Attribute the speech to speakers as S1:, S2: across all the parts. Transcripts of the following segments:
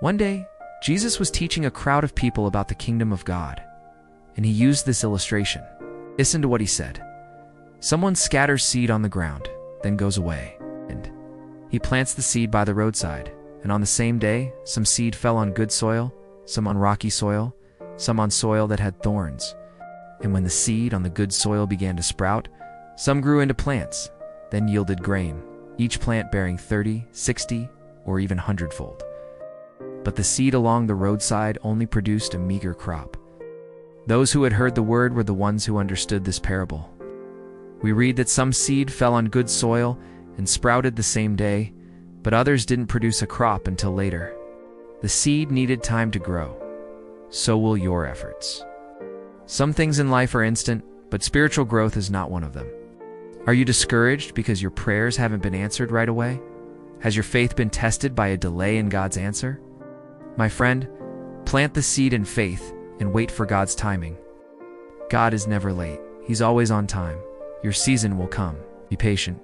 S1: One day, Jesus was teaching a crowd of people about the kingdom of God, and he used this illustration. Listen to what he said. Someone scatters seed on the ground, then goes away, and he plants the seed by the roadside, and on the same day, some seed fell on good soil, some on rocky soil, some on soil that had thorns. And when the seed on the good soil began to sprout, some grew into plants, then yielded grain, each plant bearing 30, 60, or even 100-fold. But the seed along the roadside only produced a meager crop. Those who had heard the word were the ones who understood this parable. We read that some seed fell on good soil and sprouted the same day, but others didn't produce a crop until later. The seed needed time to grow. So will your efforts. Some things in life are instant, but spiritual growth is not one of them. Are you discouraged because your prayers haven't been answered right away? Has your faith been tested by a delay in God's answer? My friend, plant the seed in faith and wait for God's timing. God is never late. He's always on time. Your season will come. Be patient.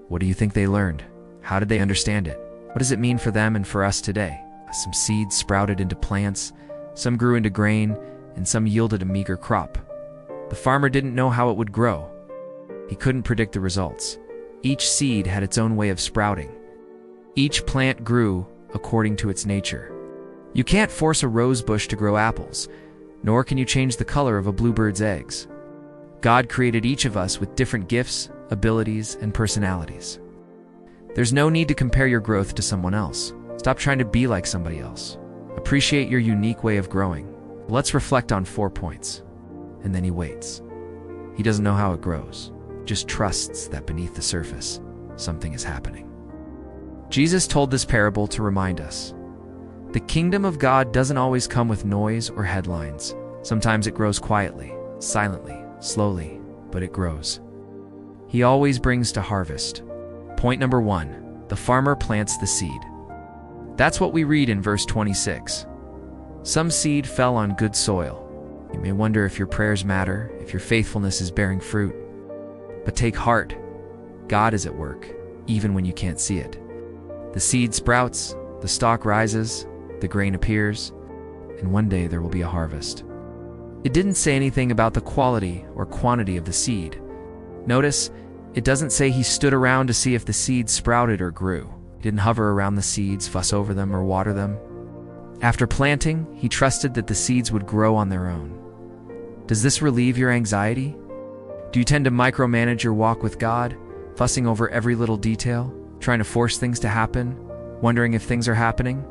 S1: What do you think they learned? How did they understand it? What does it mean for them and for us today? Some seeds sprouted into plants, some grew into grain, and some yielded a meager crop. The farmer didn't know how it would grow. He couldn't predict the results. Each seed had its own way of sprouting. Each plant grew according to its nature. You can't force a rose bush to grow apples, nor can you change the color of a bluebird's eggs. God created each of us with different gifts, abilities, and personalities. There's no need to compare your growth to someone else. Stop trying to be like somebody else. Appreciate your unique way of growing. Let's reflect on 4 points. And then he waits. He doesn't know how it grows, just trusts that beneath the surface, something is happening. Jesus told this parable to remind us. The kingdom of God doesn't always come with noise or headlines. Sometimes it grows quietly, silently, slowly, but it grows. He always brings to harvest. Point number 1, the farmer plants the seed. That's what we read in verse 26. Some seed fell on good soil. You may wonder if your prayers matter, if your faithfulness is bearing fruit. But take heart. God is at work, even when you can't see it. The seed sprouts, the stalk rises, the grain appears, and one day there will be a harvest. It didn't say anything about the quality or quantity of the seed. Notice, it doesn't say he stood around to see if the seeds sprouted or grew. He didn't hover around the seeds, fuss over them, or water them. After planting, he trusted that the seeds would grow on their own. Does this relieve your anxiety? Do you tend to micromanage your walk with God, fussing over every little detail, trying to force things to happen, wondering if things are happening?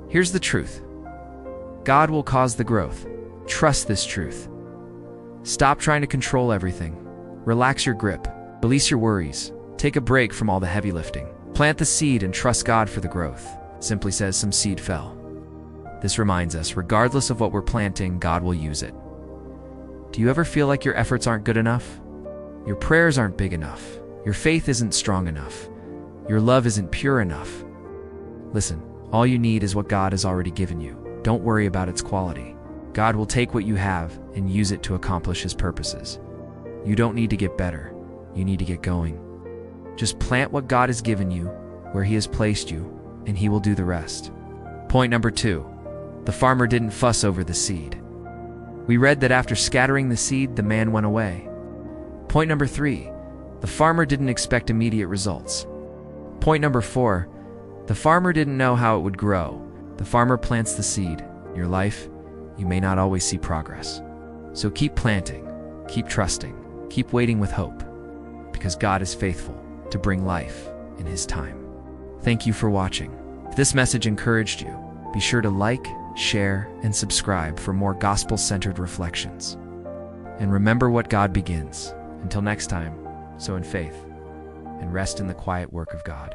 S1: Here's the truth. God will cause the growth. Trust this truth. Stop trying to control everything. Relax your grip. Release your worries. Take a break from all the heavy lifting. Plant the seed and trust God for the growth. It simply says some seed fell. This reminds us, regardless of what we're planting, God will use it. Do you ever feel like your efforts aren't good enough? Your prayers aren't big enough. Your faith isn't strong enough. Your love isn't pure enough. Listen, all you need is what God has already given you. Don't worry about its quality. God will take what you have and use it to accomplish His purposes. You don't need to get better. You need to get going. Just plant what God has given you, where He has placed you, and He will do the rest. Point number 2. The farmer didn't fuss over the seed. We read that after scattering the seed, the man went away. Point number 3. The farmer didn't expect immediate results. Point number 4. The farmer didn't know how it would grow. The farmer plants the seed. In your life, you may not always see progress. So keep planting, keep trusting, keep waiting with hope, because God is faithful to bring life in His time. Thank you for watching. If this message encouraged you, be sure to like, share, and subscribe for more gospel-centered reflections. And remember what God begins. Until next time, sow in faith and rest in the quiet work of God.